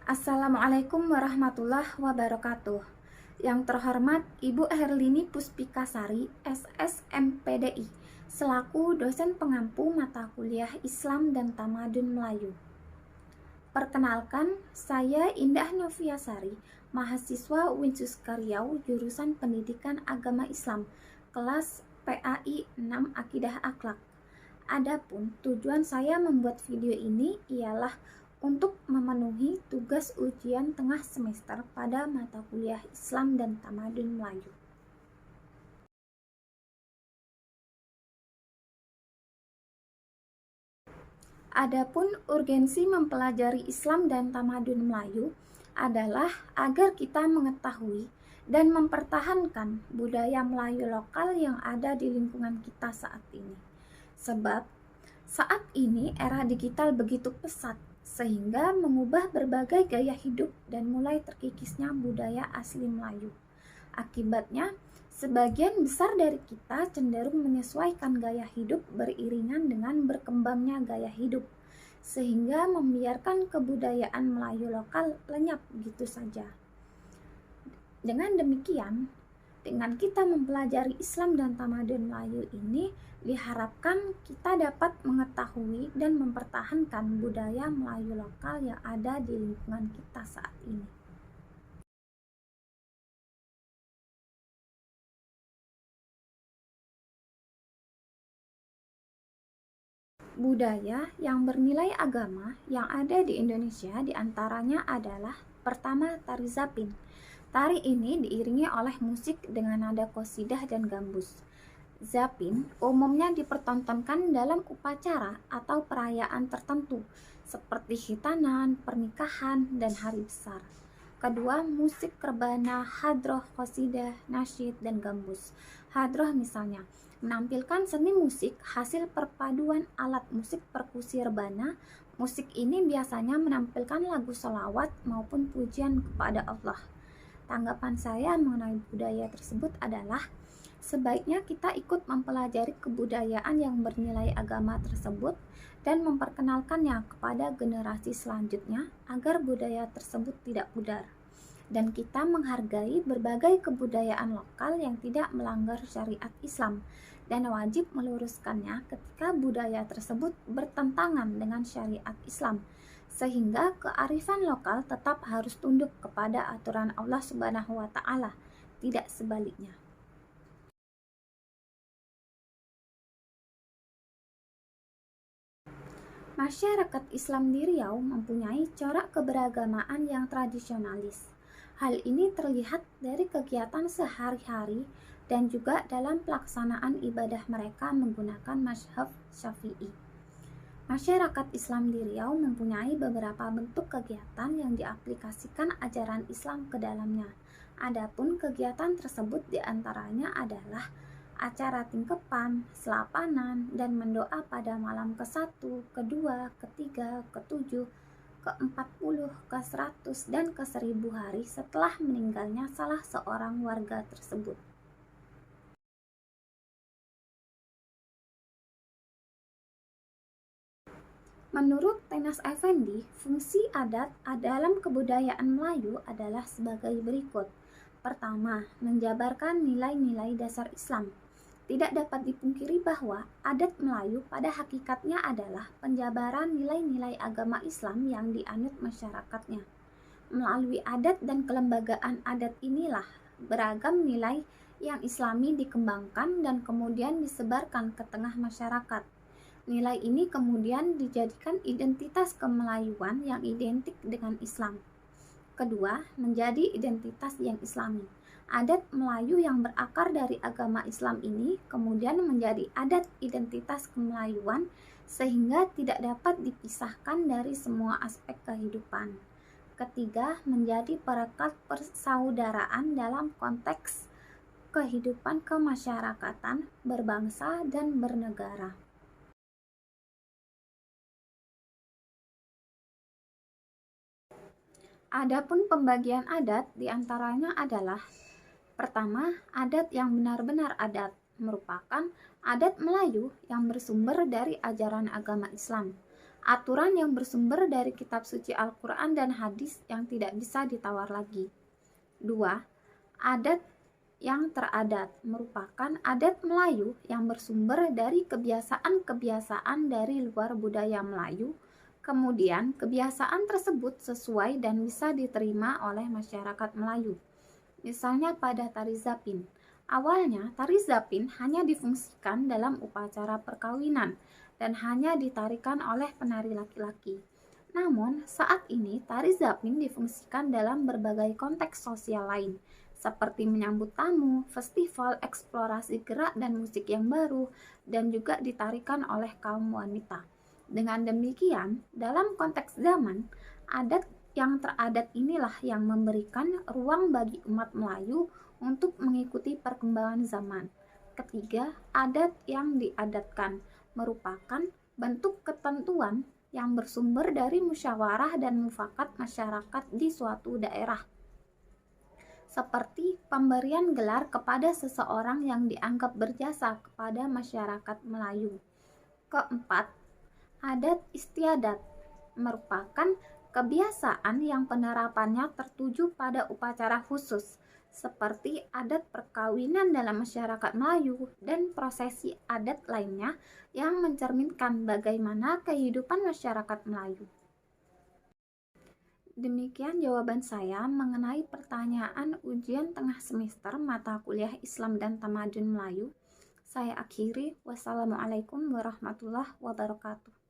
Assalamualaikum warahmatullahi wabarakatuh. Yang terhormat Ibu Herlini Puspikasari, SSMPDI, selaku dosen pengampu mata kuliah Islam dan Tamadun Melayu. Perkenalkan, saya Indah Noviasari, mahasiswa Winsus Karyau, jurusan Pendidikan Agama Islam, kelas PAI 6 Akidah Akhlak. Adapun tujuan saya membuat video ini ialah untuk memenuhi tugas ujian tengah semester pada mata kuliah Islam dan Tamadun Melayu. Adapun urgensi mempelajari Islam dan Tamadun Melayu adalah agar kita mengetahui dan mempertahankan budaya Melayu lokal yang ada di lingkungan kita saat ini. Sebab saat ini era digital begitu pesat sehingga mengubah berbagai gaya hidup dan mulai terkikisnya budaya asli Melayu. Akibatnya, sebagian besar dari kita cenderung menyesuaikan gaya hidup beriringan dengan berkembangnya gaya hidup, sehingga membiarkan kebudayaan Melayu lokal lenyap begitu saja. Dengan demikian, dengan kita mempelajari Islam dan Tamadun Melayu ini, diharapkan kita dapat mengetahui dan mempertahankan budaya Melayu lokal yang ada di lingkungan kita saat ini. Budaya yang bernilai agama yang ada di Indonesia diantaranya adalah pertama tari zapin. Tari ini diiringi oleh musik dengan nada qosidah dan gambus. Zapin umumnya dipertontonkan dalam upacara atau perayaan tertentu seperti khitanan, pernikahan, dan hari besar. Kedua, musik rebana, hadroh, qosidah, nasyid, dan gambus. Hadroh misalnya menampilkan seni musik hasil perpaduan alat musik perkusi rebana. Musik ini biasanya menampilkan lagu sholawat maupun pujian kepada Allah. Tanggapan saya mengenai budaya tersebut adalah sebaiknya kita ikut mempelajari kebudayaan yang bernilai agama tersebut dan memperkenalkannya kepada generasi selanjutnya agar budaya tersebut tidak pudar. Dan kita menghargai berbagai kebudayaan lokal yang tidak melanggar syariat Islam dan wajib meluruskannya ketika budaya tersebut bertentangan dengan syariat Islam, sehingga kearifan lokal tetap harus tunduk kepada aturan Allah Subhanahu wa Ta'ala, tidak sebaliknya. Masyarakat Islam di Riau mempunyai corak keberagamaan yang tradisionalis. Hal ini terlihat dari kegiatan sehari-hari dan juga dalam pelaksanaan ibadah mereka menggunakan mazhab Syafi'i. Masyarakat Islam di Riau mempunyai beberapa bentuk kegiatan yang diaplikasikan ajaran Islam ke dalamnya. Adapun kegiatan tersebut diantaranya adalah acara tingkepan, selapanan, dan mendoa pada malam ke-1, ke-2, ke-3, ke-7, ke-40, ke-100, dan ke-1000 hari setelah meninggalnya salah seorang warga tersebut. Menurut Tenas Effendi, fungsi adat dalam kebudayaan Melayu adalah sebagai berikut. Pertama, menjabarkan nilai-nilai dasar Islam. Tidak dapat dipungkiri bahwa adat Melayu pada hakikatnya adalah penjabaran nilai-nilai agama Islam yang dianut masyarakatnya. Melalui adat dan kelembagaan adat inilah beragam nilai yang Islami dikembangkan dan kemudian disebarkan ke tengah masyarakat. Nilai ini kemudian dijadikan identitas kemelayuan yang identik dengan Islam. Kedua, menjadi identitas yang Islami. Adat Melayu yang berakar dari agama Islam ini kemudian menjadi adat identitas kemelayuan sehingga tidak dapat dipisahkan dari semua aspek kehidupan. Ketiga, menjadi perekat persaudaraan dalam konteks kehidupan kemasyarakatan, berbangsa, dan bernegara. Adapun pembagian adat diantaranya adalah pertama, adat yang benar-benar adat merupakan adat Melayu yang bersumber dari ajaran agama Islam. aturan yang bersumber dari kitab suci Al-Quran dan hadis yang tidak bisa ditawar lagi. 2. Adat yang teradat merupakan adat Melayu yang bersumber dari kebiasaan-kebiasaan dari luar budaya Melayu. Kemudian, kebiasaan tersebut sesuai dan bisa diterima oleh masyarakat Melayu. Misalnya pada tari zapin. Awalnya, tari zapin hanya difungsikan dalam upacara perkawinan dan hanya ditarikan oleh penari laki-laki. Namun, saat ini tari zapin difungsikan dalam berbagai konteks sosial lain, seperti menyambut tamu, festival, eksplorasi gerak dan musik yang baru, dan juga ditarikan oleh kaum wanita. Dengan demikian, dalam konteks zaman, adat yang teradat inilah yang memberikan ruang bagi umat Melayu untuk mengikuti perkembangan zaman. Ketiga, adat yang diadatkan merupakan bentuk ketentuan yang bersumber dari musyawarah dan mufakat masyarakat di suatu daerah, seperti pemberian gelar kepada seseorang yang dianggap berjasa kepada masyarakat Melayu. Keempat, adat istiadat merupakan kebiasaan yang penerapannya tertuju pada upacara khusus, seperti adat perkawinan dalam masyarakat Melayu dan prosesi adat lainnya yang mencerminkan bagaimana kehidupan masyarakat Melayu. Demikian jawaban saya mengenai pertanyaan ujian tengah semester mata kuliah Islam dan Tamadun Melayu. Saya akhiri. Wassalamualaikum warahmatullahi wabarakatuh.